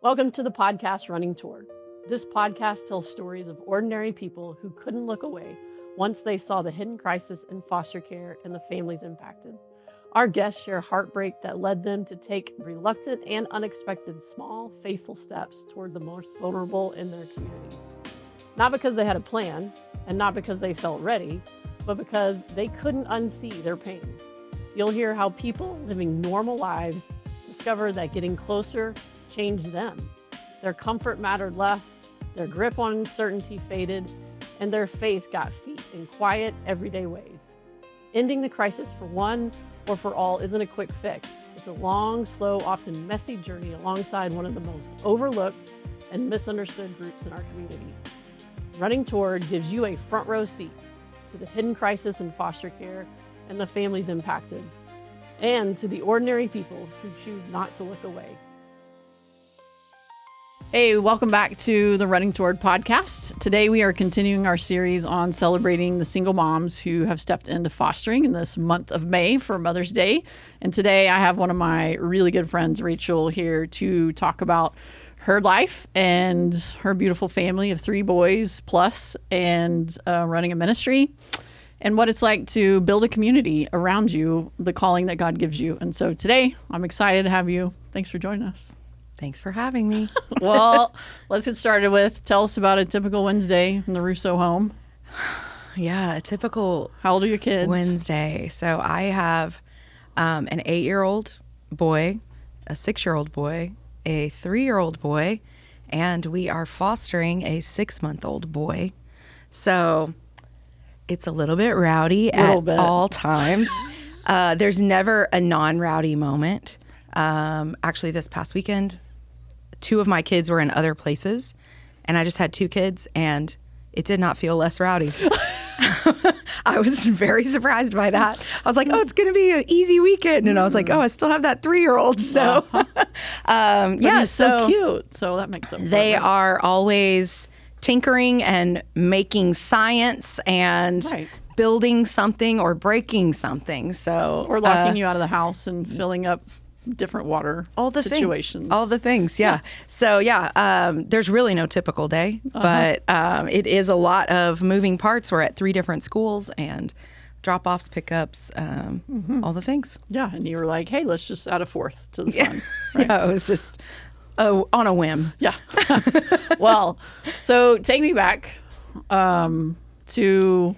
Welcome to the podcast Running Toward. This podcast tells stories of ordinary people who couldn't look away once they saw the hidden crisis in foster care and the families impacted. Our guests share heartbreak that led them to take reluctant and unexpected small, faithful steps toward the most vulnerable in their communities. Not because they had a plan, and not because they felt ready, but because they couldn't unsee their pain. You'll hear how people living normal lives discover that getting closer changed them. Their comfort mattered less, their grip on uncertainty faded, and their faith got feet in quiet, everyday ways. Ending the crisis for one or for all isn't a quick fix. It's a long, slow, often messy journey alongside one of the most overlooked and misunderstood groups in our community. Running Toward gives you a front row seat to the hidden crisis in foster care and the families impacted, and to the ordinary people who choose not to look away. Hey, welcome back to the Running Toward podcast. Today we are continuing our series on celebrating the single moms who have stepped into fostering in this month of May for Mother's Day. And today I have one of my really good friends, Rachel, here to talk about her life and her beautiful family of 3 boys plus, and running a ministry, and what it's like to build a community around you, the calling that God gives you. And so today I'm excited to have you. Thanks for joining us. Thanks for having me. Well, let's get started with, tell us about a typical Wednesday in the Russo home. Yeah, a typical How old are your kids? Wednesday. So I have an 8-year-old boy, a 6-year-old boy, a 3-year-old boy, and we are fostering a 6-month-old boy. So it's a little bit rowdy all times. There's never a non-rowdy moment. Actually, this past weekend, 2 of my kids were in other places, and I just had 2 kids, and it did not feel less rowdy. I was very surprised by that. I was like, oh, it's going to be an easy weekend. And I was like, oh, I still have that 3-year-old. So, yeah, so cute. So that makes them They are always tinkering and making science and building something or breaking something. So, or locking you out of the house and filling up different water situations. All the things, yeah. So, there's really no typical day, but it is a lot of moving parts. We're at 3 different schools and drop-offs, pickups, all the things. Yeah, and you were like, hey, let's just add a 4th to the fun. Right? Yeah, it was just on a whim. Yeah. Well, so take me back to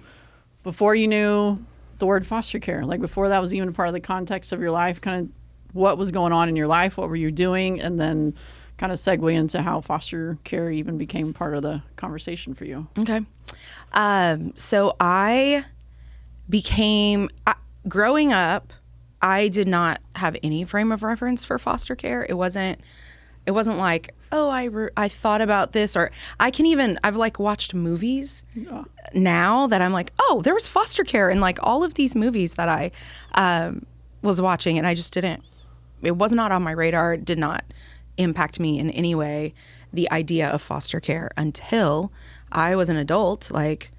before you knew the word foster care, like before that was even a part of the context of your life, kind of what was going on in your life, what were you doing, and then kind of segue into how foster care even became part of the conversation for you. Okay. So I became, growing up, I did not have any frame of reference for foster care. It wasn't like, oh, I thought about this, or I've like watched movies now that I'm like, oh, there was foster care in like all of these movies that I was watching, and I just it was not on my radar. It did not impact me in any way, the idea of foster care, until I was an adult. Like,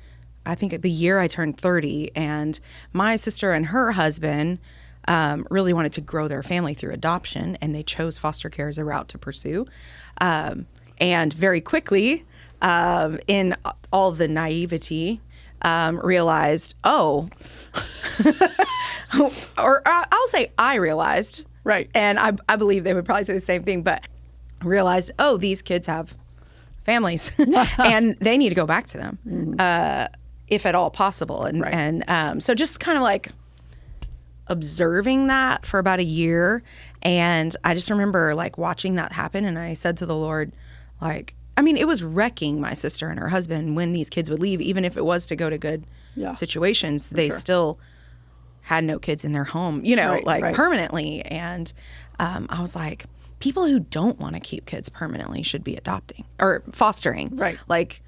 I think the year I turned 30, and my sister and her husband really wanted to grow their family through adoption, and they chose foster care as a route to pursue. And very quickly, in all the naivety, realized, or I'll say I realized, right? And I believe they would probably say the same thing, but realized, oh, these kids have families, and they need to go back to them, if at all possible. And so just kind of like observing that for about a year. And I just remember like watching that happen. And I said to the Lord, like, I mean, it was wrecking my sister and her husband when these kids would leave, even if it was to go to good situations, they still had no kids in their home, permanently. And I was like, people who don't want to keep kids permanently should be adopting or fostering. Right. Like,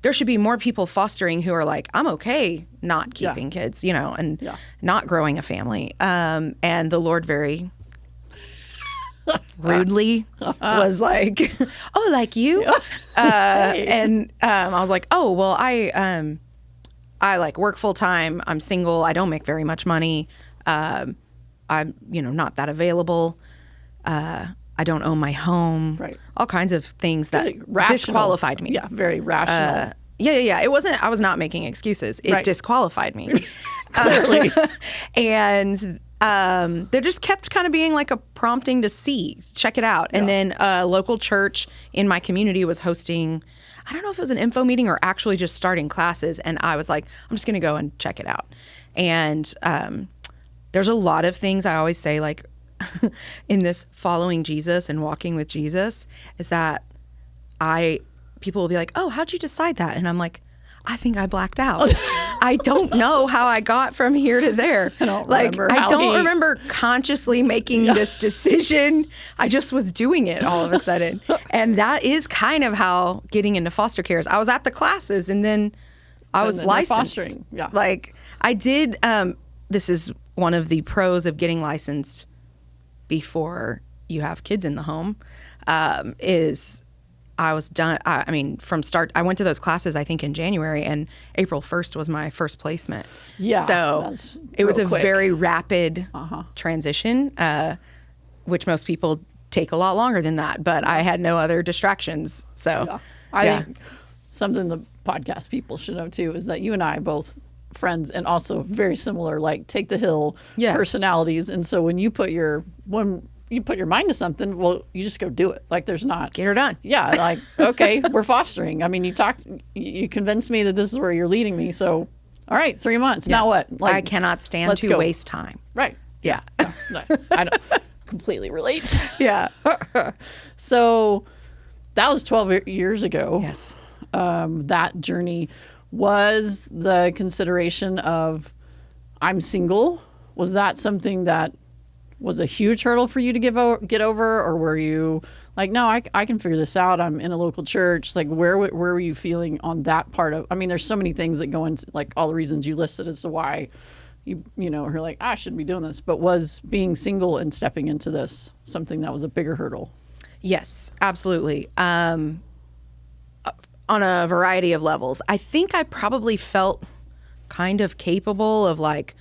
there should be more people fostering who are like, I'm okay not keeping kids, and not growing a family. And the Lord very rudely was like, oh, like you? And I was like, oh, well, I like work full time. I'm single. I don't make very much money. I'm, not that available. I don't own my home. Right. All kinds of things that Rational. disqualified me. Yeah, very rational. Yeah. It wasn't, I was not making excuses. It disqualified me. Clearly. And there just kept kind of being like a prompting to check it out. And then a local church in my community was hosting, I don't know if it was an info meeting or actually just starting classes. And I was like, I'm just going to go and check it out. And there's a lot of things I always say, like, in this following Jesus and walking with Jesus, is that people will be like, oh, how'd you decide that? And I'm like, I think I blacked out. I don't know how I got from here to there. I don't remember consciously making this decision. I just was doing it all of a sudden. And that is kind of how getting into foster care is. I was at the classes and then I was licensed. Fostering. Yeah. Like I did, this is one of the pros of getting licensed before you have kids in the home, is I was done. I mean, from start, I went to those classes, I think in January, and April 1st was my first placement. Yeah. So it was a very rapid transition, which most people take a lot longer than that, but I had no other distractions. So I think something the podcast people should know too, is that you and I both friends and also very similar, like take the hill personalities. And so when you put your mind to something, well, you just go do it. Like there's not get her done. Yeah. Like, okay, we're fostering. I mean, you convinced me that this is where you're leading me. So, all right, 3 months. Now what? Like, I cannot stand to waste time. Right. Yeah. No, I don't completely relate. Yeah. So that was 12 years ago. Yes. That journey was the consideration of I'm single. Was that something that was a huge hurdle for you to get over, or were you like, no, I can figure this out. I'm in a local church. Like, where were you feeling on that part of? I mean, there's so many things that go into like all the reasons you listed as to why you are like, I shouldn't be doing this. But was being single and stepping into this something that was a bigger hurdle? Yes, absolutely. On a variety of levels. I think I probably felt kind of capable of like,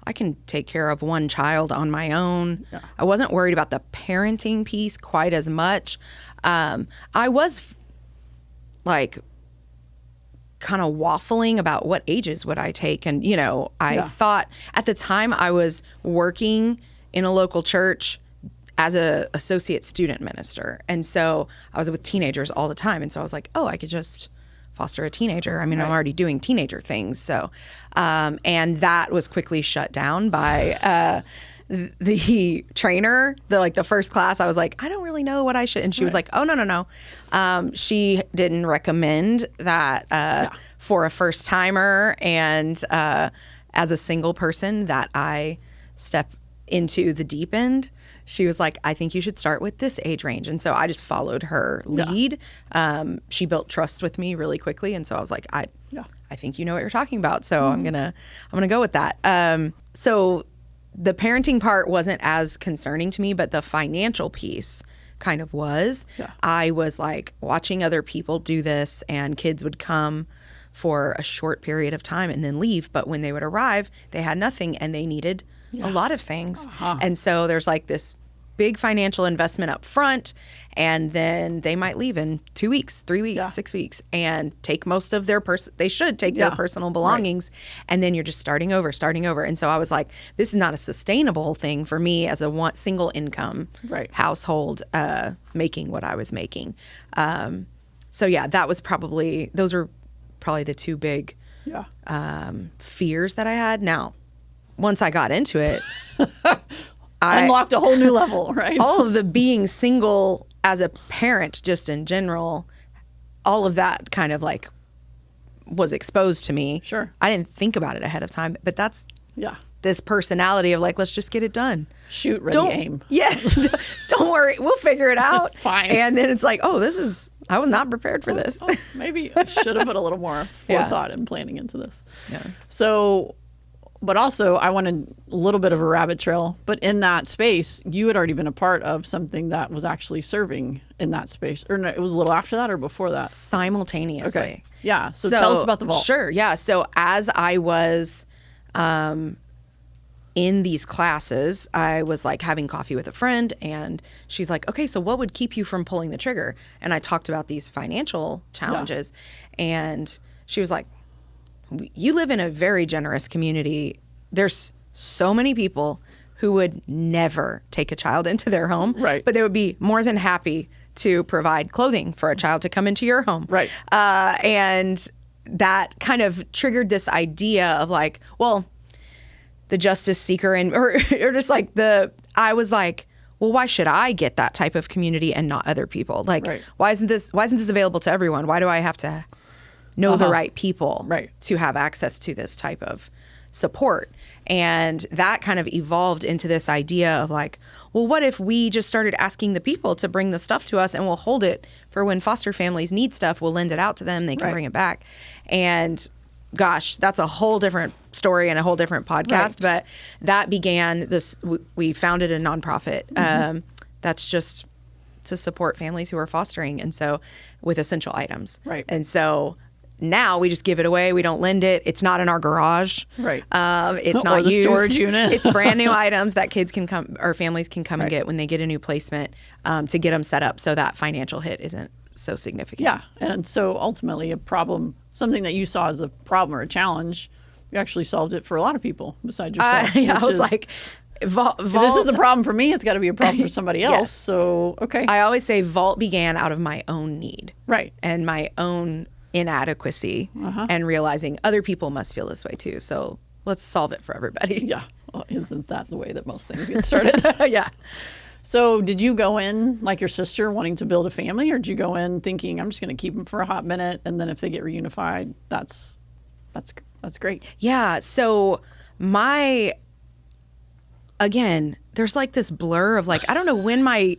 I can take care of one child on my own. Yeah. I wasn't worried about the parenting piece quite as much. I was like kind of waffling about what ages would I take. And, I thought at the time I was working in a local church as a associate student minister. And so I was with teenagers all the time. And so I was like, oh, I could just foster a teenager. I mean, I'm already doing teenager things. So, and that was quickly shut down by the trainer. The first class, I was like, I don't really know what I should. And she was like, oh, no. She didn't recommend that for a first timer and as a single person that I step into the deep end. She was like, I think you should start with this age range. And so I just followed her lead. Yeah. She built trust with me really quickly. And so I was like, I think you know what you're talking about. So I'm gonna go with that. So the parenting part wasn't as concerning to me, but the financial piece kind of was. Yeah. I was like watching other people do this, and kids would come for a short period of time and then leave. But when they would arrive, they had nothing and they needed a lot of things. And so there's like this big financial investment up front, and then they might leave in 2 weeks, 3 weeks, 6 weeks, and take most of their they should take their personal belongings. And then you're just starting over. And so I was like, this is not a sustainable thing for me as a single income household making what I was making. So yeah, those were probably the two big fears that I had. Now, once I got into it, I unlocked a whole new level, right? All of the being single as a parent, just in general, all of that kind of like was exposed to me. Sure. I didn't think about it ahead of time, but that's this personality of like, let's just get it done. Shoot, ready, aim. Yeah. Don't worry. We'll figure it out. It's fine. And then it's like, I was not prepared for this. Maybe I should have put a little more forethought and planning into this. Yeah. So, but also I wanted a little bit of a rabbit trail, but in that space, you had already been a part of something that was actually serving in that space. Or no, it was a little after that or before that? Simultaneously. Okay. Yeah. So tell us about the vault. Sure. Yeah. So as I was in these classes, I was like having coffee with a friend, and she's like, okay, so what would keep you from pulling the trigger? And I talked about these financial challenges, and she was like, you live in a very generous community. There's so many people who would never take a child into their home, right, but they would be more than happy to provide clothing for a child to come into your home. Right. And that kind of triggered this idea of like, well, the justice seeker or just like I was like, well, why should I get that type of community and not other people? Like, right. why isn't this available to everyone? Why do I have to know the right people to have access to this type of support? And that kind of evolved into this idea of like, well, what if we just started asking the people to bring the stuff to us, and we'll hold it for when foster families need stuff, we'll lend it out to them, they can bring it back. And gosh, that's a whole different story and a whole different podcast. But that began this, we founded a nonprofit that's just to support families who are fostering, and so with essential items. Right. And so now we just give it away. We don't lend it. It's not in our garage. Right. It's not the used. Storage unit. It's brand new items that kids can come, or families can come and get when they get a new placement, to get them set up so that financial hit isn't so significant. Yeah. And so ultimately a problem, something that you saw as a problem or a challenge, you actually solved it for a lot of people besides yourself. I was like, if this is a problem for me, it's got to be a problem for somebody else. So, okay. I always say Vault began out of my own need. Right. And my own inadequacy, and realizing other people must feel this way too. So let's solve it for everybody. Yeah. Well, isn't that the way that most things get started? Yeah. So did you go in like your sister wanting to build a family, or did you go in thinking I'm just going to keep them for a hot minute, and then if they get reunified, that's great. Yeah. So again, there's like this blur of like, I don't know when my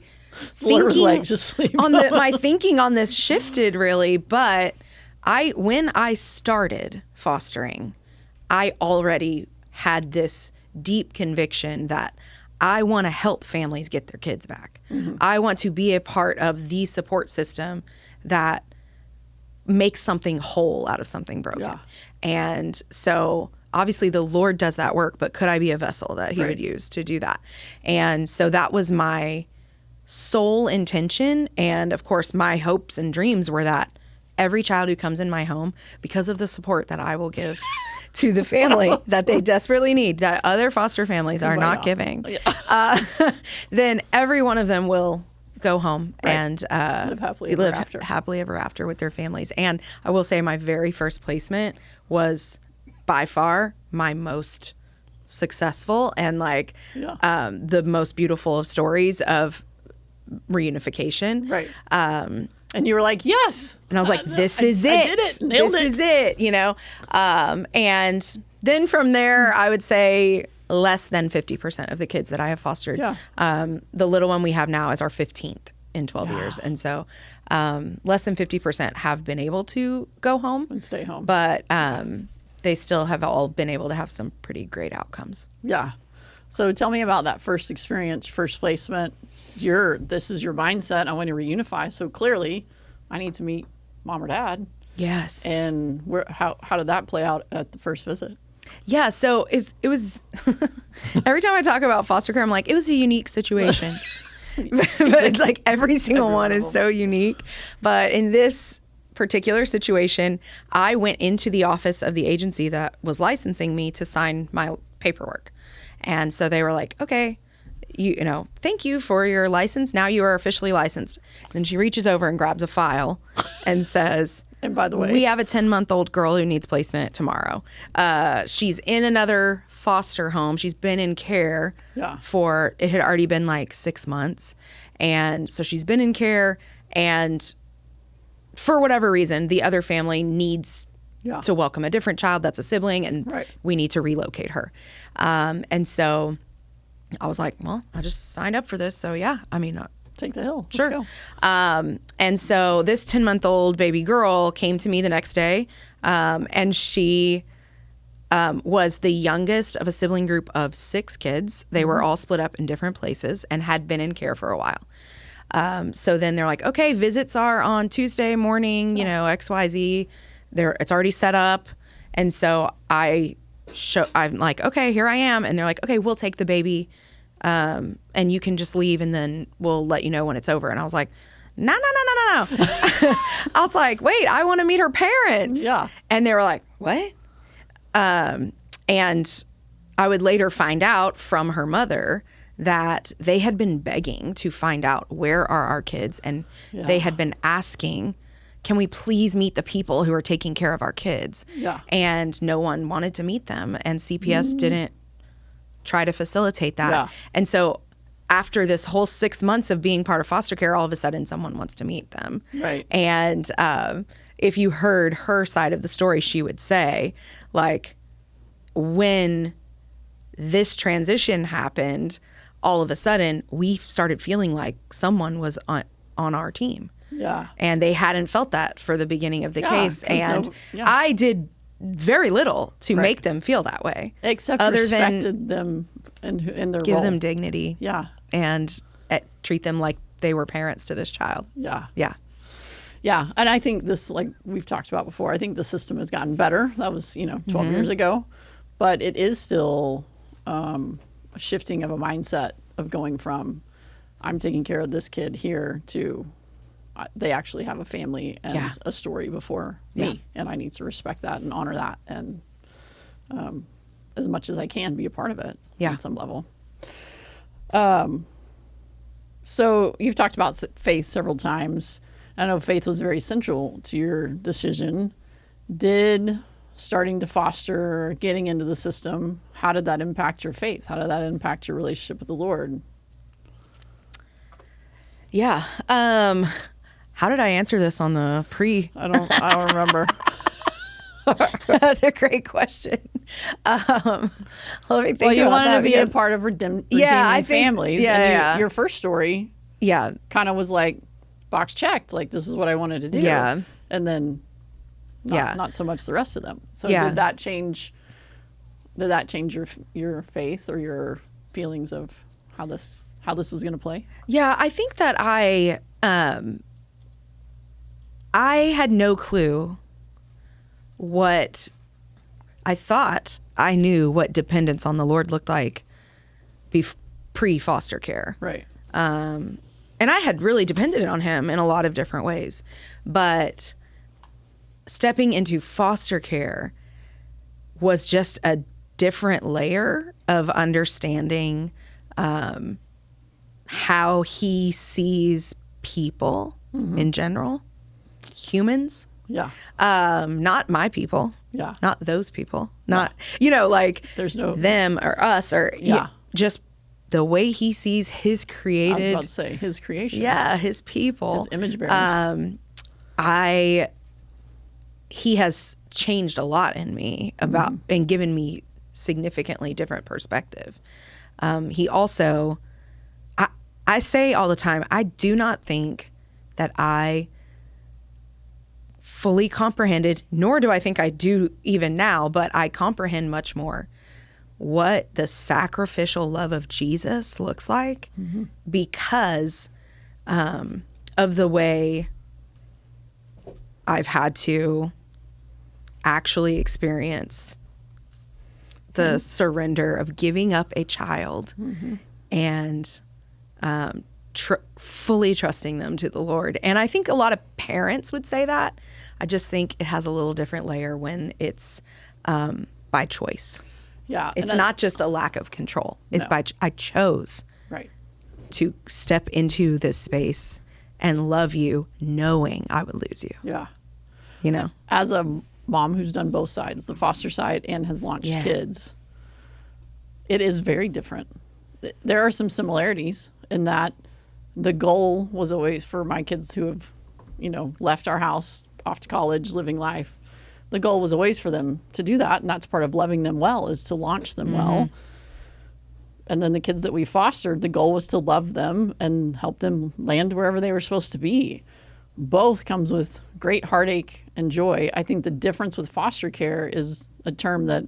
my thinking on this shifted really, but when I started fostering, I already had this deep conviction that I want to help families get their kids back. I want to be a part of the support system that makes something whole out of something broken. Yeah. And so obviously the Lord does that work, but could I be a vessel that he would use to do that? And so that was my sole intention. And of course, my hopes and dreams were that every child who comes in my home, because of the support that I will give to the family that they desperately need, that other foster families are not giving, then every one of them will go home and live happily ever after with their families. And I will say my very first placement was by far my most successful and the most beautiful of stories of reunification. Right. And you were like, yes. And I was like, this is it. I did it. Nailed it. This is it, and then from there, I would say less than 50% of the kids that I have fostered. Yeah. The little one we have now is our 15th in 12 years. And so less than 50% have been able to go home. And stay home. But they still have all been able to have some pretty great outcomes. Yeah. So tell me about that first experience, first placement. This is your mindset. I want to reunify. So clearly, I need to meet mom or dad. Yes. And how did that play out at the first visit? Yeah. So it was every time I talk about foster care, I'm like, it was a unique situation. But it's like every single one is so unique. But in this particular situation, I went into the office of the agency that was licensing me to sign my paperwork. And so they were like, okay, thank you for your license. Now you are officially licensed. Then she reaches over and grabs a file and says, and by the way, we have a 10-month-old girl who needs placement tomorrow. She's in another foster home. She's been in care for, it had already been like 6 months. And so she's been in care, and for whatever reason, the other family needs to welcome a different child that's a sibling, and we need to relocate her. And so I was like, well, I just signed up for this. So take the hill. Sure. Let's go. And so this 10-month-old baby girl came to me the next day, and she was the youngest of a sibling group of 6 kids. They were all split up in different places and had been in care for a while. So then they're like, okay, visits are on Tuesday morning, XYZ. It's already set up. And so I I'm like, okay, here I am. And they're like, okay, we'll take the baby. And you can just leave and then we'll let you know when it's over. And I was like, no. I was like, wait, I want to meet her parents. Yeah. And they were like, what? And I would later find out from her mother that they had been begging to find out where are our kids. And they had been asking, can we please meet the people who are taking care of our kids? Yeah. And no one wanted to meet them. And CPS didn't try to facilitate that. Yeah. And so after this whole 6 months of being part of foster care, all of a sudden someone wants to meet them. Right. And if you heard her side of the story, she would say, like, when this transition happened, all of a sudden we started feeling like someone was on our team. Yeah. And they hadn't felt that for the beginning of the case. 'cause And I did very little to make them feel that way. Except other respected them in their give role. them dignity. Yeah. And treat them like they were parents to this child. Yeah. Yeah. Yeah. And I think this, like we've talked about before, I think the system has gotten better. That was, 12 years ago. But it is still a shifting of a mindset of going from I'm taking care of this kid here to they actually have a family and a story before me. And I need to respect that and honor that. And as much as I can be a part of it on some level. So you've talked about faith several times. I know faith was very central to your decision. Did starting to foster, getting into the system, how did that impact your faith? How did that impact your relationship with the Lord? Yeah. How did I answer this on the I don't remember. That's a great question. Let me think. Well, you about wanted that to be a part of redeeming families. Yeah, your first story kind of was like box checked, like this is what I wanted to do. Yeah. And then not so much the rest of them. So did that change your faith or your feelings of how this was going to play? Yeah, I think that I had no clue what I thought I knew what dependence on the Lord looked like pre-foster care. Right. And I had really depended on him in a lot of different ways. But stepping into foster care was just a different layer of understanding how he sees people in general, humans. Yeah. Not my people. Yeah. Not those people. Not, like there's no them or us or just the way he sees his created. I was about to say his creation. Yeah. His people. His image bearers. He has changed a lot in me about and given me significantly different perspective. He also, I say all the time, I do not think that I fully comprehended, nor do I think I do even now, but I comprehend much more what the sacrificial love of Jesus looks like because of the way I've had to actually experience the surrender of giving up a child and fully trusting them to the Lord. And I think a lot of parents would say that. I just think it has a little different layer when it's by choice. Yeah. It's not just a lack of control. It's I chose to step into this space and love you knowing I would lose you. Yeah. As a mom who's done both sides, the foster side and has launched kids, it is very different. There are some similarities in that the goal was always for my kids who have, left our house, off to college, living life. The goal was always for them to do that. And that's part of loving them well, is to launch them well. And then the kids that we fostered, the goal was to love them and help them land wherever they were supposed to be. Both comes with great heartache and joy. I think the difference with foster care is a term that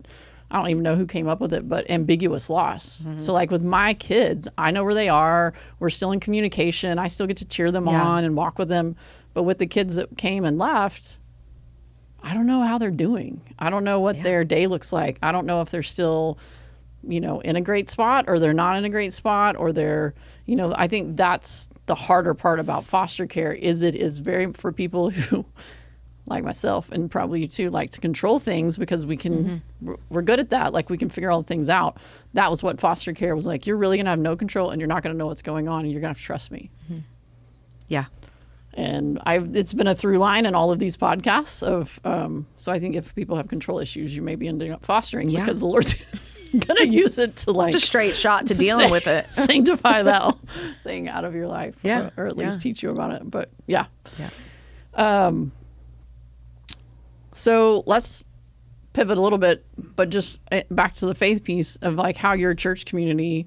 I don't even know who came up with it, but ambiguous loss. So like with my kids, I know where they are. We're still in communication. I still get to cheer them on and walk with them. But with the kids that came and left, I don't know how they're doing. I don't know what their day looks like. I don't know if they're still, in a great spot or they're not in a great spot or they're, I think that's the harder part about foster care is it is very for people who like myself and probably you too like to control things because we can, we're good at that. Like we can figure all the things out. That was what foster care was like. You're really going to have no control and you're not going to know what's going on and you're going to have to trust me. Yeah. And it's been a through line in all of these podcasts of, so I think if people have control issues, you may be ending up fostering because the Lord's going to use it to like. It's a straight shot to dealing with it. Sanctify that thing out of your life. Or at least teach you about it. But yeah. So let's pivot a little bit, but just back to the faith piece of like how your church community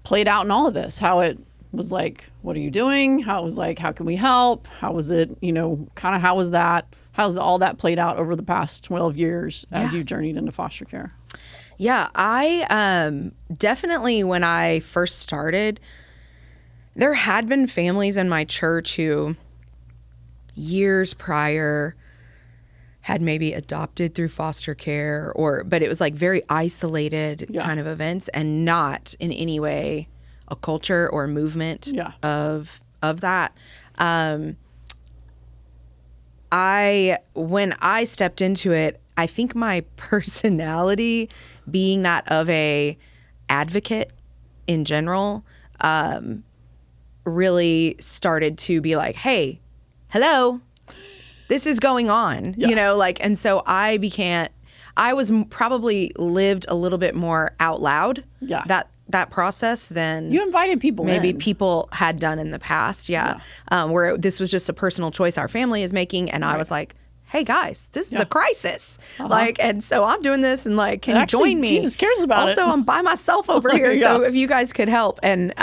played out in all of this, how it was like, what are you doing? How it was like, how can we help? How was it, kind of how was that? How's all that played out over the past 12 years as you journeyed into foster care? Yeah, I definitely, when I first started, there had been families in my church who years prior had maybe adopted through foster care but it was like very isolated kind of events and not in any way a culture or movement of that. When I stepped into it, I think my personality being that of a advocate in general, really started to be like, hey, hello, this is going on, and so I was probably lived a little bit more out loud that process than you invited people maybe people had done in the past. Where this was just a personal choice our family is making. And I was like, hey guys, this is a crisis. And so I'm doing this and like, can you join me? Jesus cares about it. Also, I'm by myself over here. So if you guys could help. And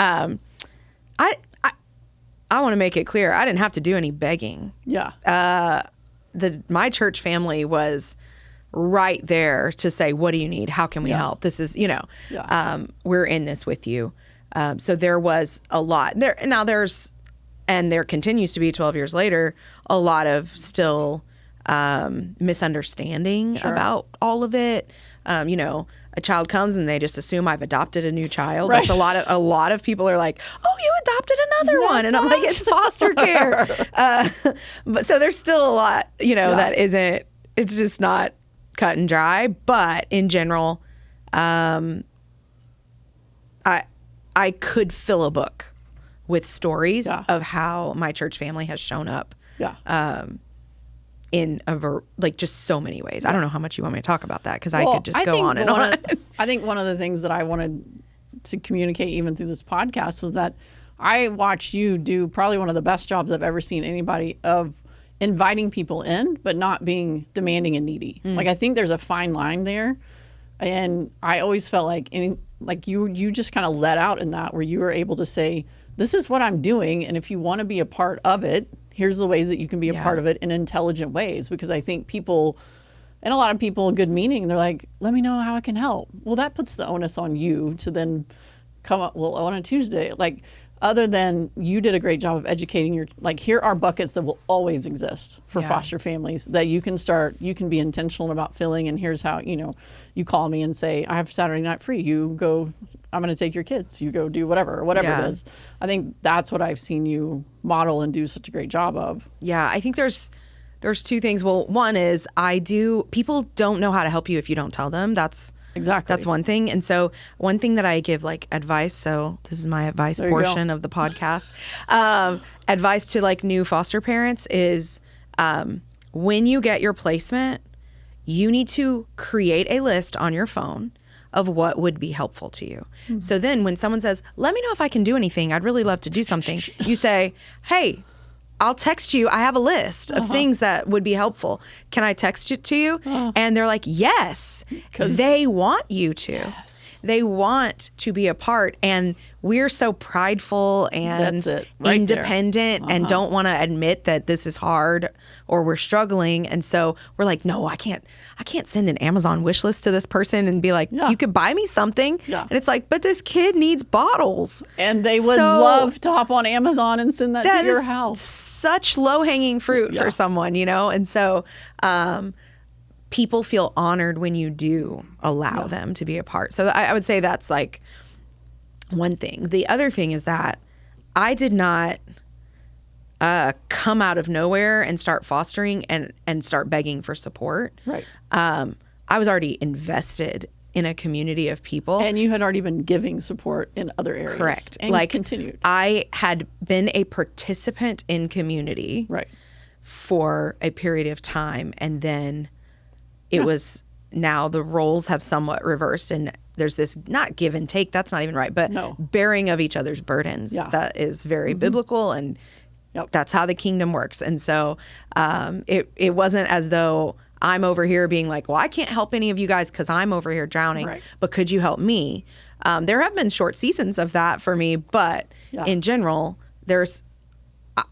I want to make it clear, I didn't have to do any begging. My church family was right there to say, what do you need? How can we help? This is, we're in this with you. So there was a lot there. Now there continues to be 12 years later, a lot of still misunderstanding about all of it. A child comes and they just assume I've adopted a new child. That's a lot of people are like, oh, you adopted another one. And I'm like, it's foster care. But so there's still a lot, that isn't, it's just not cut and dry. But in general, I could fill a book with stories of how my church family has shown up. In just so many ways. I don't know how much you want me to talk about that because I could just go on and on. I think one of the things that I wanted to communicate even through this podcast was that I watched you do probably one of the best jobs I've ever seen anybody of inviting people in, but not being demanding and needy. Like I think there's a fine line there. And I always felt like you just kind of let out in that where you were able to say, this is what I'm doing. And if you want to be a part of it, here's the ways that you can be a part of it in intelligent ways. Because I think people, and a lot of people, good meaning, they're like, let me know how I can help. Well, that puts the onus on you to then come up, on a Tuesday. Like, other than you did a great job of educating here are buckets that will always exist for foster families that you can be intentional about filling. And here's how, you call me and say, I have Saturday night free. You go, I'm going to take your kids. You go do whatever it is. I think that's what I've seen you model and do such a great job of. Yeah. I think there's two things. Well, one is people don't know how to help you if you don't tell them. That's one thing. And so one thing that I give advice, so this is my advice portion of the podcast, advice to new foster parents is when you get your placement, you need to create a list on your phone of what would be helpful to you. Mm-hmm. So then when someone says, let me know if I can do anything, I'd really love to do something. You say, hey, I'll text you. I have a list of things that would be helpful. Can I text it to you? And they're like, yes, they want you to. Yes. They want to be a part, and we're so prideful and That's it, right independent and don't want to admit that this is hard or we're struggling. And so we're like, no, I can't send an Amazon wish list to this person and be like, you could buy me something. Yeah. And it's like, but this kid needs bottles. And they would love to hop on Amazon and send that to your house. Such low-hanging fruit for someone, you know? And so people feel honored when you do allow them to be a part. So I would say that's like one thing. The other thing is that I did not come out of nowhere and start fostering and start begging for support. Right. I was already invested in a community of people. And you had already been giving support in other areas. Correct. And like continued. I had been a participant in community for a period of time. And then it was now the roles have somewhat reversed. And there's this not give and take. That's not even right. But bearing of each other's burdens. That is very biblical. And that's how the kingdom works. And so it wasn't as though I'm over here being like, well, I can't help any of you guys because I'm over here drowning, but could you help me? There have been short seasons of that for me, but in general,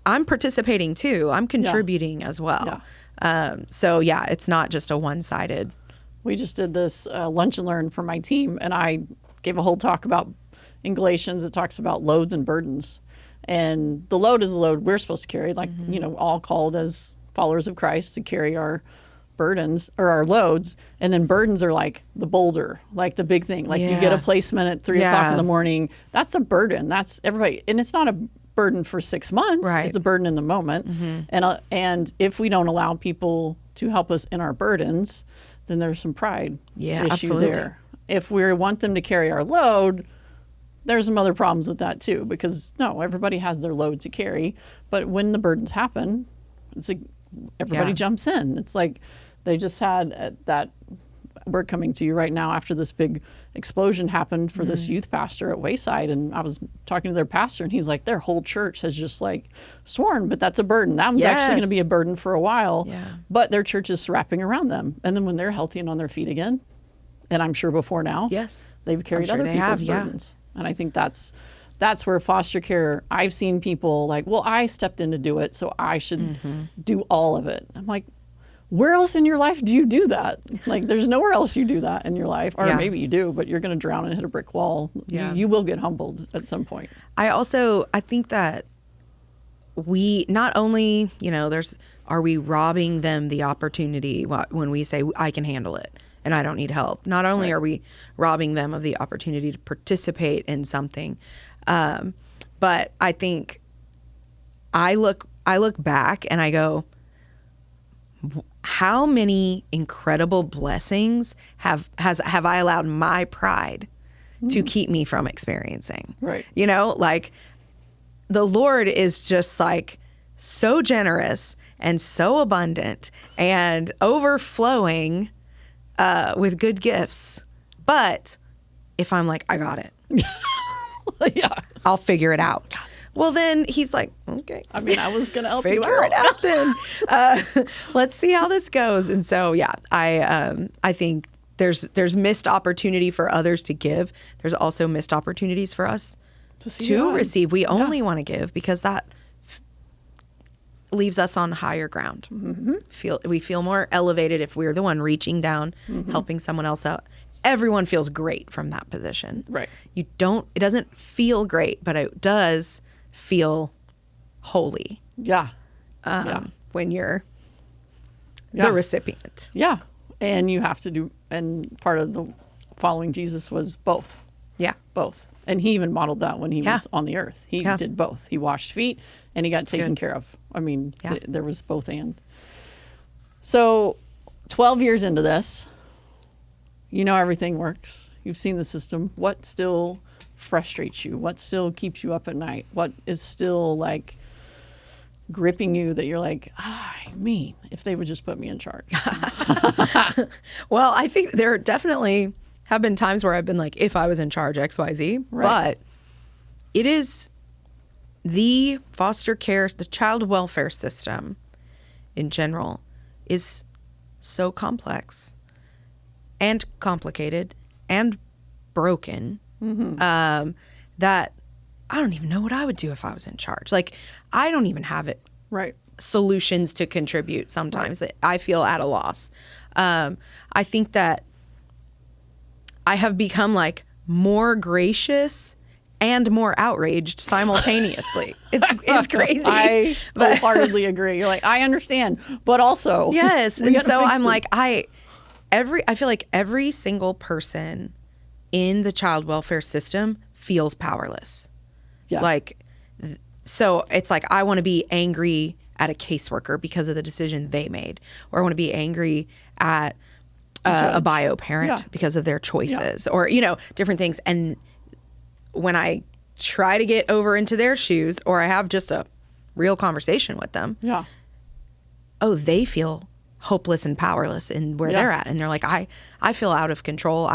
I'm participating too. I'm contributing as well. So it's not just a one-sided. We just did this lunch and learn for my team, and I gave a whole talk about in Galatians. It talks about loads and burdens, and the load is the load we're supposed to carry, like all called as followers of Christ to carry our burdens or our loads. And then burdens are like the boulder, like the big thing, like you get a placement at 3 o'clock in the morning. That's a burden. That's everybody. And it's not a burden for 6 months. It's a burden in the moment. And if we don't allow people to help us in our burdens, then there's some pride issue there. If we want them to carry our load, there's some other problems with that too, because everybody has their load to carry. But when the burdens happen, it's like everybody jumps in. It's like they just had that. We're coming to you right now after this big explosion happened for this youth pastor at Wayside. And I was talking to their pastor, and he's like, their whole church has just like sworn, but that's a burden. That was actually going to be a burden for a while, but their church is wrapping around them. And then when they're healthy and on their feet again, and I'm sure before now, they've carried other people's burdens. And I think that's where foster care, I've seen people like, well, I stepped in to do it, so I should do all of it. I'm like, where else in your life do you do that? Like, there's nowhere else you do that in your life. Or maybe you do, but you're going to drown and hit a brick wall. You will get humbled at some point. I think that we not only, are we robbing them the opportunity when we say, I can handle it and I don't need help. Not only are we robbing them of the opportunity to participate in something, but I think I look back and I go, how many incredible blessings have I allowed my pride to keep me from experiencing? Like the Lord is just like so generous and so abundant and overflowing with good gifts. But if I'm like, I got it, I'll figure it out. Well, then he's like, okay. I mean, I was going to help you figure it out then. Let's see how this goes. And so, I think there's missed opportunity for others to give. There's also missed opportunities for us to receive. We only want to give because that leaves us on higher ground. We feel more elevated if we're the one reaching down, helping someone else out. Everyone feels great from that position. It doesn't feel great, but it does feel holy. When you're the recipient. And you have to do, and part of the following Jesus was both. Both. And he even modeled that when he was on the earth. He did both. He washed feet and he got taken care of. I mean, there was both and. So 12 years into this, everything works. You've seen the system. What still frustrates you? What still keeps you up at night? What is still like gripping you that you're like, if they would just put me in charge? Well, I think there definitely have been times where I've been like, if I was in charge, XYZ. But it is the foster care, the child welfare system in general is so complex and complicated and broken, that I don't even know what I would do if I was in charge. Like, I don't even have it. Right. Solutions to contribute sometimes that I feel at a loss. I think that I have become like more gracious and more outraged simultaneously. It's crazy. I wholeheartedly agree. You're like, I understand, but also yes. And so I'm like, I feel like every single person in the child welfare system feels powerless. Yeah. Like, so it's like, I want to be angry at a caseworker because of the decision they made, or I want to be angry at a bio parent because of their choices, or, you know, different things. And when I try to get over into their shoes, or I have just a real conversation with them, they feel hopeless and powerless in where they're at. And they're like, I feel out of control.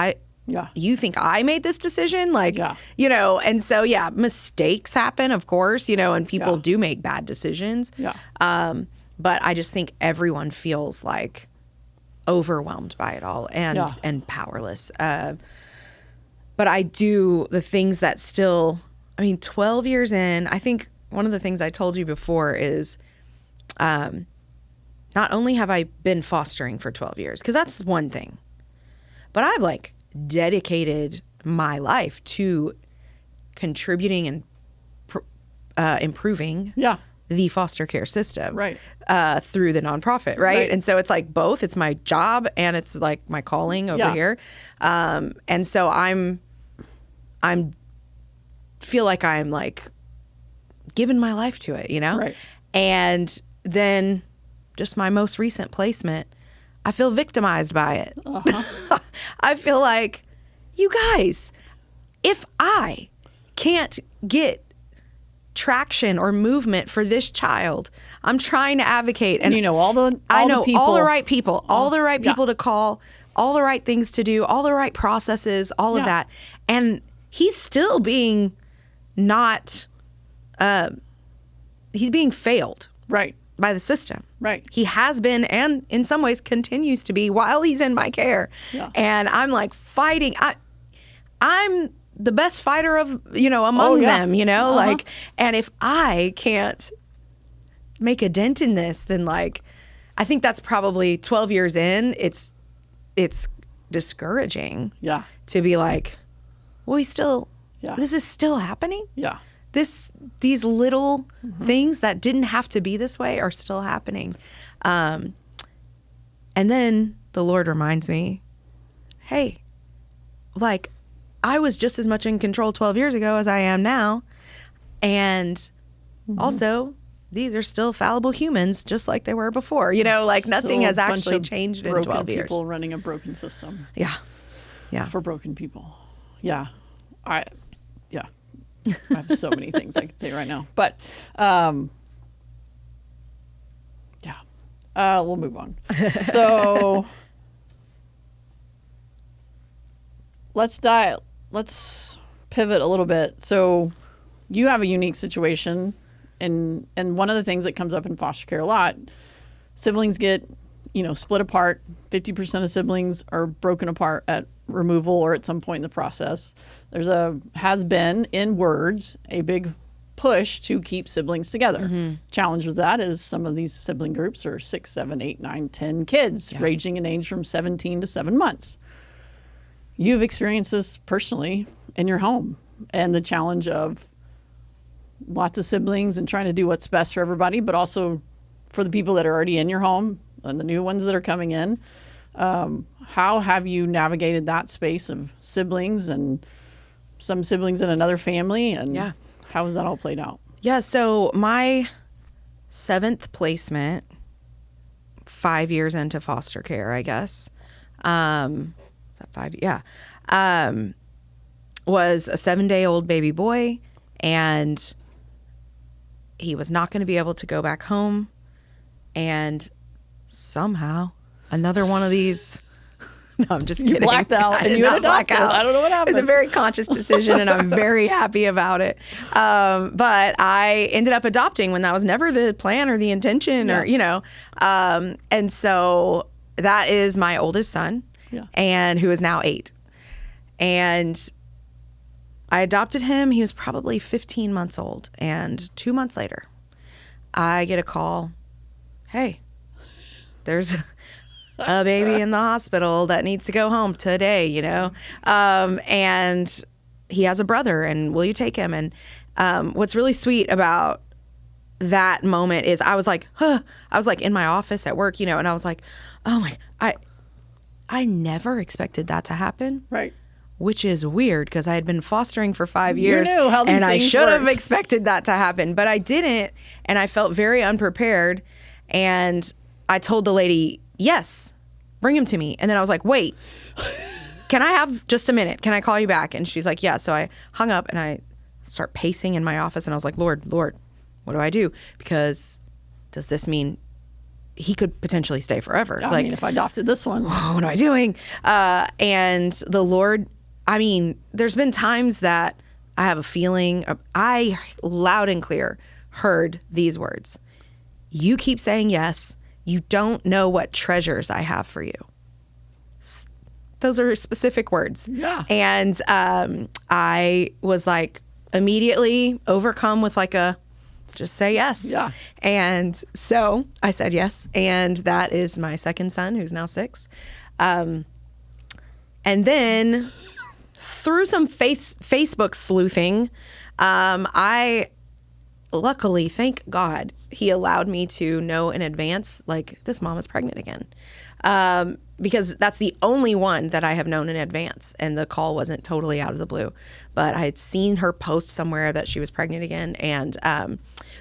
You think I made this decision? Like, you know, and so, mistakes happen, of course, you know, and people do make bad decisions. But I just think everyone feels like overwhelmed by it all and powerless. But I do the things that still, 12 years in, I think one of the things I told you before is, not only have I been fostering for 12 years, because that's one thing, but I've like dedicated my life to contributing and improving the foster care system through the nonprofit, right? And so it's like both. It's my job and it's like my calling over here. And so I'm feel like I'm like giving my life to it, you know? Right. And then just my most recent placement, I feel victimized by it. I feel like, you guys, if I can't get traction or movement for this child, I'm trying to advocate. And you know, all the people. All the right people, all the right people to call, all the right things to do, all the right processes, all of that. And he's still being he's being failed. Right. By the system. Right. He has been, and in some ways continues to be, while he's in my care. And I'm like fighting. I'm the best fighter of, you know, among them, you know, like, and if I can't make a dent in this, then like, I think that's probably 12 years in. It's discouraging. To be like, well, this is still happening. These little things that didn't have to be this way are still happening. And then the Lord reminds me, hey, like, I was just as much in control 12 years ago as I am now. And also, these are still fallible humans, just like they were before. You know, like nothing has actually changed in 12 years. People running a broken system. Yeah. For broken people. I have so many things I could say right now, but we'll move on. So let's pivot a little bit. So you have a unique situation, and one of the things that comes up in foster care a lot, siblings get, you know, split apart. 50% of siblings are broken apart at removal or at some point in the process. Has been in words a big push to keep siblings together. Challenge with that is some of these sibling groups are 6, 7, 8, 9, 10 kids, ranging in age from 17 to 7 months. You've experienced this personally in your home, and the challenge of lots of siblings and trying to do what's best for everybody, but also for the people that are already in your home and the new ones that are coming in. How have you navigated that space of siblings and some siblings in another family, and how has that all played out? So my 7th placement, 5 years into foster care, I guess, is that 5? Was a 7-day-old baby boy, and he was not going to be able to go back home, and somehow another one of these. No, I'm just kidding. You blacked out and you had adopted. I don't know what happened. It was a very conscious decision, and I'm very happy about it. But I ended up adopting when that was never the plan or the intention, or, you know. And so that is my oldest son, and who is now 8. And I adopted him. He was probably 15 months old. And 2 months later, I get a call. Hey, there's a baby in the hospital that needs to go home today, you know? And he has a brother, and will you take him? And what's really sweet about that moment is I was like, huh. I was like in my office at work, you know, and I was like, oh my, I never expected that to happen. Right. Which is weird because I had been fostering for 5 years, You knew how these and I things should have worked. expected that to happen, but I didn't, and I felt very unprepared. And I told the lady, yes, bring him to me. And then I was like, wait, can I have just a minute? Can I call you back? And she's like, yeah. So I hung up and I start pacing in my office, and I was like, Lord, what do I do? Because does this mean he could potentially stay forever? I mean, if I adopted this one. What am I doing? And the Lord, I mean, there's been times that I have a feeling, I loud and clear heard these words. You keep saying yes. You don't know what treasures I have for you. Those are specific words. Yeah. And I was like immediately overcome with like a, just say yes. Yeah. And so I said yes. And that is my second son, who's now 6. And then through some Facebook sleuthing, I luckily, thank God, he allowed me to know in advance, like, this mom is pregnant again. Because that's the only one that I have known in advance. And the call wasn't totally out of the blue. But I had seen her post somewhere that she was pregnant again. And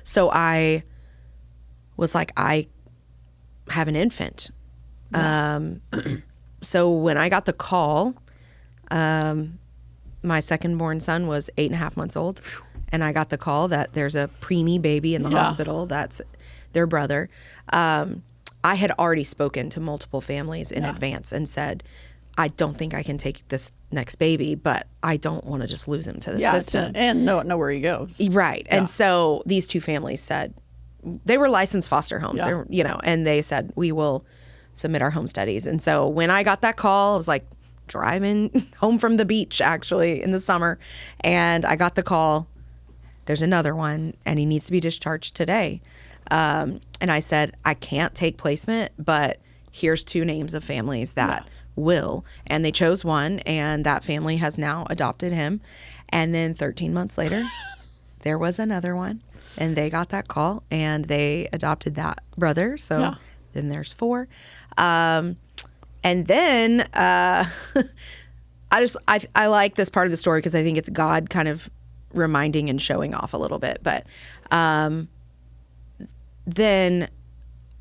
so I was like, I have an infant. Yeah. So when I got the call, my second born son was 8.5 months old. And I got the call that there's a preemie baby in the hospital. That's their brother. I had already spoken to multiple families in advance and said, I don't think I can take this next baby, but I don't want to just lose him to the system. And know where he goes. Right. Yeah. And so these 2 families said, they were licensed foster homes, they were, you know, and they said, we will submit our home studies. And so when I got that call, I was like driving home from the beach, actually, in the summer. And I got the call, there's another one, and he needs to be discharged today. And I said, I can't take placement, but here's 2 names of families that will. And they chose one, and that family has now adopted him. And then 13 months later, there was another one, and they got that call, and they adopted that brother. So then there's 4. And then I like this part of the story because I think it's God kind of reminding and showing off a little bit. But then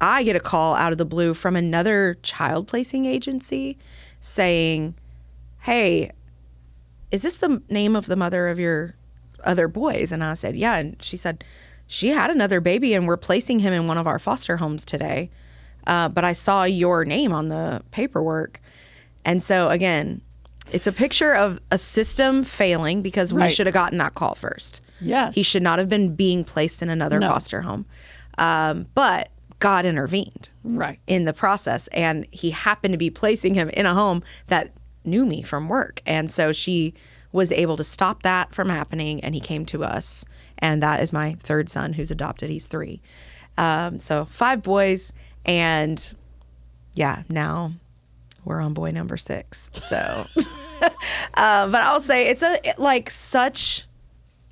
I get a call out of the blue from another child placing agency saying, hey, is this the name of the mother of your other boys? And I said, yeah. And she said, she had another baby and we're placing him in one of our foster homes today. But I saw your name on the paperwork. And so again, it's a picture of a system failing because we should have gotten that call first. Yes. He should not have been being placed in another foster home. But God intervened in the process, and he happened to be placing him in a home that knew me from work. And so she was able to stop that from happening, and he came to us. And that is my third son who's adopted. He's 3. So 5 boys, and now we're on boy number 6. So, but I'll say it's such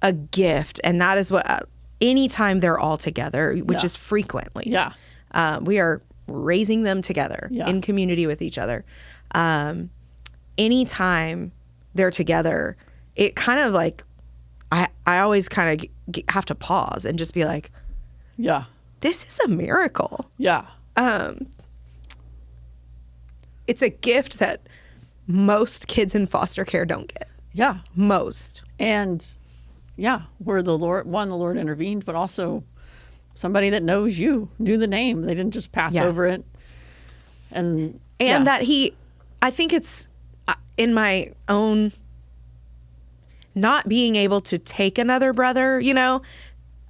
a gift, and that is what anytime they're all together, which is frequently. Yeah, we are raising them together in community with each other. Anytime they're together, it kind of like I always kind of have to pause and just be like, this is a miracle. It's a gift that most kids in foster care don't get. Most. And where the Lord intervened, but also somebody that knows you, knew the name. They didn't just pass over it. And that I think it's in my own not being able to take another brother,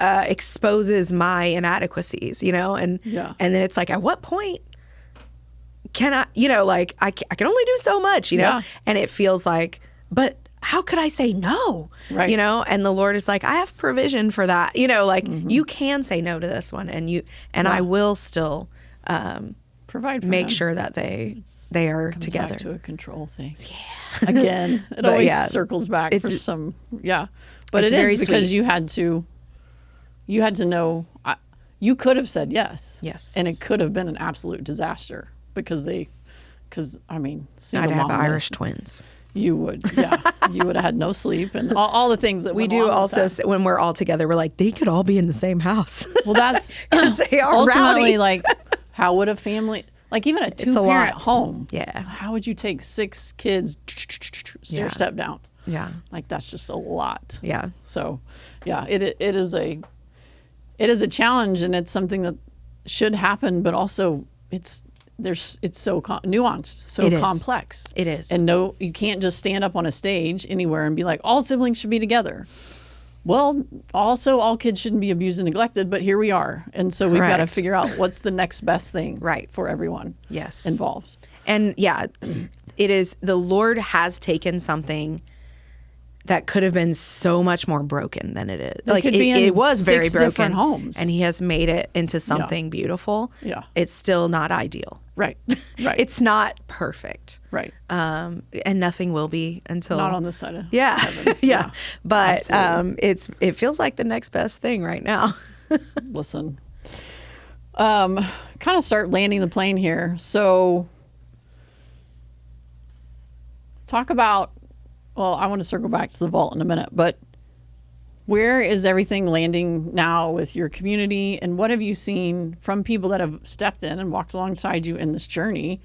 exposes my inadequacies, and then it's like, at what point can I, I can only do so much, and it feels like, but how could I say no? Right. And the Lord is like, I have provision for that. You can say no to this one, and I will still provide for make them. sure that they are Comes together. Back to a control thing. Yeah. Again, it always circles back for some. Yeah, but it is because sweet. you had to know. You could have said yes. Yes. And it could have been an absolute disaster because I mean, I'd have Irish twins. You would, yeah. You would have had no sleep and all the things that we do. Also, when we're all together, we're like, they could all be in the same house. Well, that's they are ultimately rowdy. Like, how would a family, like even a 2-parent home, yeah. How would you take 6 kids stair step down? Yeah, like that's just a lot. Yeah. So, yeah, it is a challenge, and it's something that should happen, but also it's so nuanced, so complex. It is. And no, you can't just stand up on a stage anywhere and be like, all siblings should be together. Well, also all kids shouldn't be abused and neglected, but here we are. And so we've got to figure out what's the next best thing for everyone involved. And yeah, it is, the Lord has taken something that could have been so much more broken than it is. Like it was very broken, homes, and He has made it into something beautiful. Yeah, it's still not ideal. Right. It's not perfect. Right. And nothing will be until not on this side of heaven. Yeah. But it feels like the next best thing right now. Listen, kind of start landing the plane here. So talk about. Well, I want to circle back to the vault in a minute, but where is everything landing now with your community, and what have you seen from people that have stepped in and walked alongside you in this journey?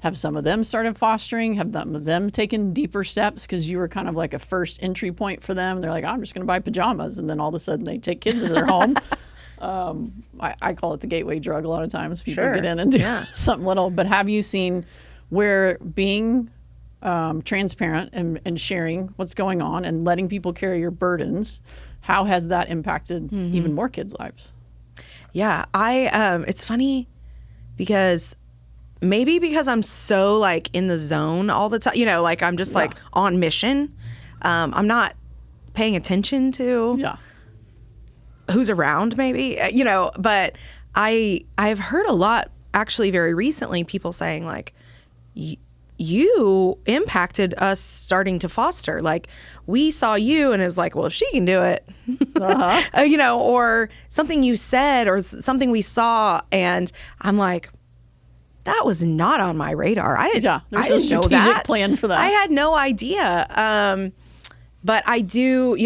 Have some of them started fostering? Have some of them taken deeper steps because you were kind of like a first entry point for them? They're like, I'm just going to buy pajamas, and then all of a sudden they take kids into their home. I call it the gateway drug a lot of times. People get in and do something little. But have you seen where being transparent and sharing what's going on and letting people carry your burdens, how has that impacted even more kids' lives? Yeah, it's funny because I'm so like in the zone all the time, like I'm just like on mission. I'm not paying attention to who's around maybe, but I've heard a lot actually very recently, people saying like, you impacted us starting to foster. Like we saw you and it was like, well, if she can do it, or something you said or something we saw. And I'm like, that was not on my radar. There's a strategic plan for that. I had no idea. But I do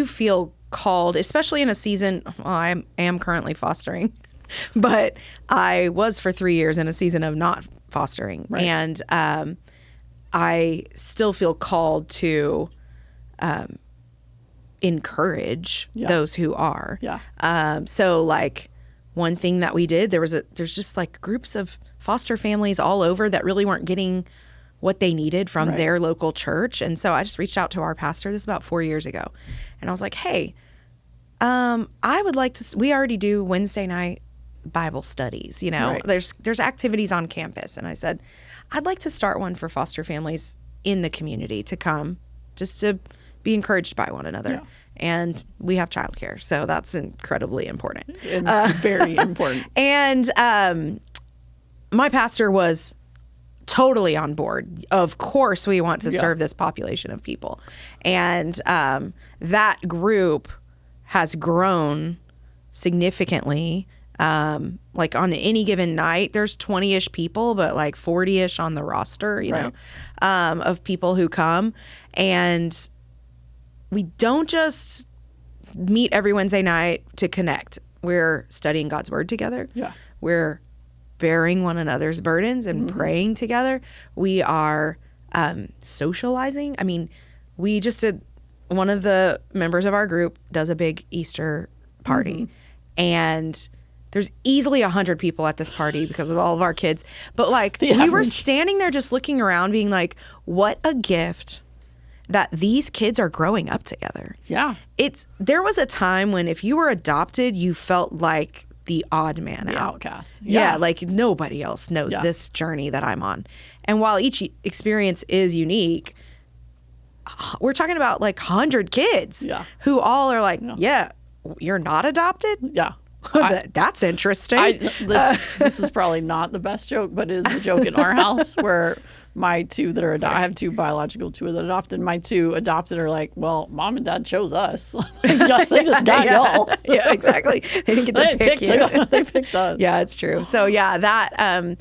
feel called, especially in a season. Well, I am currently fostering, but I was for 3 years in a season of not fostering. Right. And I still feel called to encourage those who are. Yeah. So like one thing that we did, there's just like groups of foster families all over that really weren't getting what they needed from their local church. And so I just reached out to our pastor, this is about 4 years ago. And I was like, hey, I would like to, we already do Wednesday night Bible studies, there's activities on campus. And I said, I'd like to start one for foster families in the community to come just to be encouraged by one another. Yeah. And we have childcare, so that's incredibly important. Very important. And my pastor was totally on board. Of course, we want to serve this population of people. And that group has grown significantly. Like on any given night, there's 20-ish people, but like 40-ish on the roster, of people who come. And we don't just meet every Wednesday night to connect. We're studying God's word together. Yeah. We're bearing one another's burdens and praying together. We are socializing. I mean, we just did, one of the members of our group does a big Easter party. And there's easily 100 people at this party because of all of our kids. But like we were standing there just looking around being like, what a gift that these kids are growing up together. Yeah. There was a time when if you were adopted, you felt like the odd man out. Outcast. Yeah. Like nobody else knows this journey that I'm on. And while each experience is unique, we're talking about like 100 kids who all are like, yeah, you're not adopted? Yeah. That's interesting. This is probably not the best joke, but it is the joke in our house where my two that are adopted, I have two biological, two that adopted. My two adopted are like, well, mom and dad chose us. They just got y'all. Yeah, exactly. They didn't get to pick you. They picked us. Yeah, it's true. So yeah, that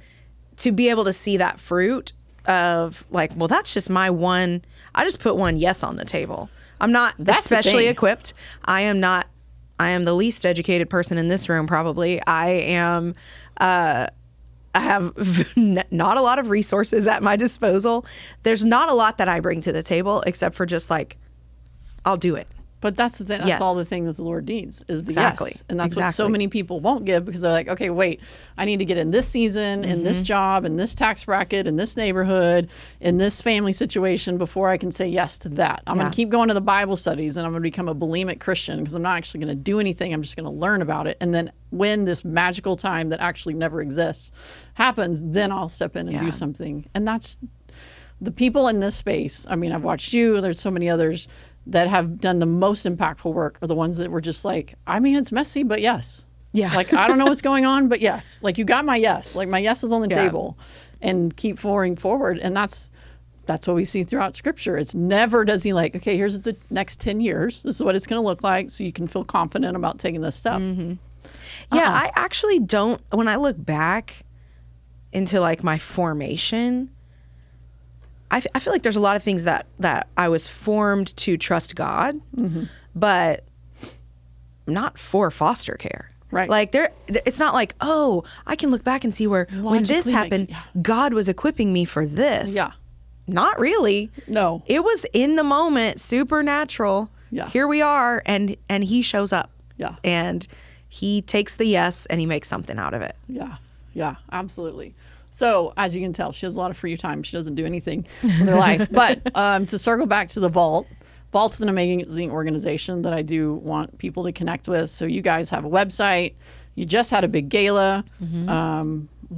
to be able to see that fruit of like, well, that's just my one. I just put one yes on the table. I'm not especially equipped. I am the least educated person in this room, probably. I have not a lot of resources at my disposal. There's not a lot that I bring to the table except for just like, I'll do it. But that's the thing. That's all the thing that the Lord needs is the yes. And that's what so many people won't give because they're like, okay, wait, I need to get in this season, in this job, in this tax bracket, in this neighborhood, in this family situation before I can say yes to that. I'm going to keep going to the Bible studies and I'm going to become a bulimic Christian because I'm not actually going to do anything. I'm just going to learn about it. And then when this magical time that actually never exists happens, then I'll step in and do something. And that's the people in this space. I mean, I've watched you. There's so many others that have done the most impactful work are the ones that were just like, I mean, it's messy, but yes. Yeah. Like, I don't know what's going on, but yes. Like, you got my yes. Like, my yes is on the table and keep forwarding forward. And that's what we see throughout Scripture. It's never does he like, okay, here's the next 10 years. This is what it's going to look like so you can feel confident about taking this step. Mm-hmm. Yeah, I actually don't. When I look back into like my formation, I feel like there's a lot of things that I was formed to trust God, but not for foster care. Right. Like it's not like, oh, I can look back and see where when this happened, God was equipping me for this. Yeah. Not really. No. It was in the moment, supernatural. Yeah. Here we are, and he shows up. Yeah. And he takes the yes and he makes something out of it. Yeah. Yeah, absolutely. So as you can tell, she has a lot of free time. She doesn't do anything in her life. But to circle back to the Vault, Vault's an amazing organization that I do want people to connect with. So you guys have a website. You just had a big gala.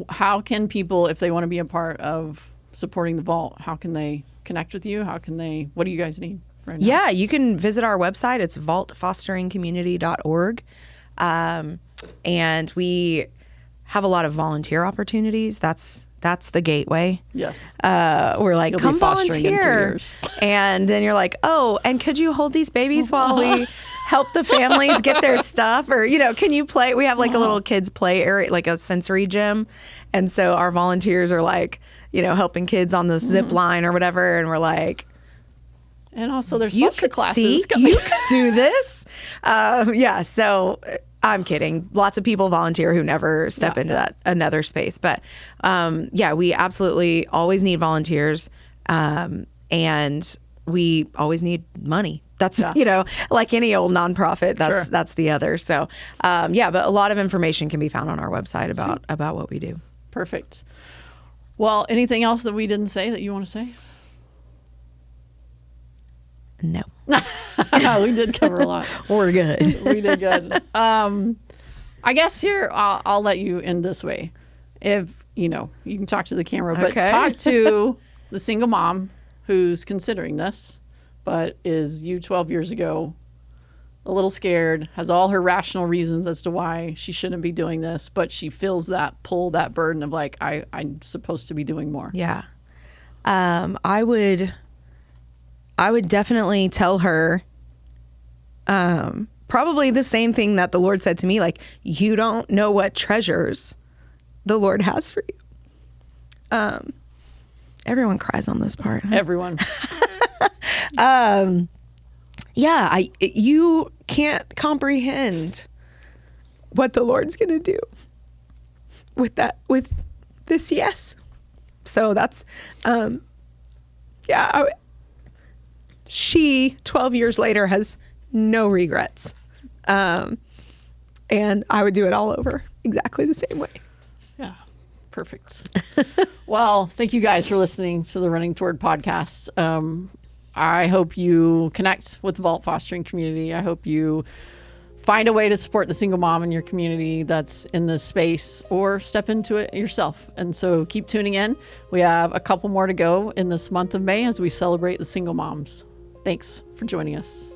How can people, if they want to be a part of supporting the Vault, how can they connect with you? What do you guys need right now? Yeah, you can visit our website. It's vaultfosteringcommunity.org. And we have a lot of volunteer opportunities. That's the gateway. Yes. We're like, come volunteer. And then you're like, oh, and could you hold these babies while we help the families get their stuff? Or, can you play? We have like a little kids play area, like a sensory gym. And so our volunteers are like, helping kids on the zip line or whatever. And we're like, and also there's foster classes. You could do this. So I'm kidding. Lots of people volunteer who never step into another space. But we absolutely always need volunteers. And we always need money. That's, like any old nonprofit, that's the other. So, but a lot of information can be found on our website about what we do. Perfect. Well, anything else that we didn't say that you want to say? No. We did cover a lot. We're good. We did good. I guess here, I'll let you end this way. If, you can talk to the camera, but talk to the single mom who's considering this, but is 12 years ago, a little scared, has all her rational reasons as to why she shouldn't be doing this, but she feels that pull, that burden of like, I'm supposed to be doing more. Yeah. I would definitely tell her probably the same thing that the Lord said to me, like, you don't know what treasures the Lord has for you. Everyone cries on this part. Huh? Everyone. You can't comprehend what the Lord's going to do with this yes. So that's, she 12 years later has no regrets. And I would do it all over exactly the same way. Yeah. Perfect. Well, thank you guys for listening to the Running Toward podcast. I hope you connect with the Vault Fostering community. I hope you find a way to support the single mom in your community that's in this space, or step into it yourself. And so keep tuning in. We have a couple more to go in this month of May as we celebrate the single moms. Thanks for joining us.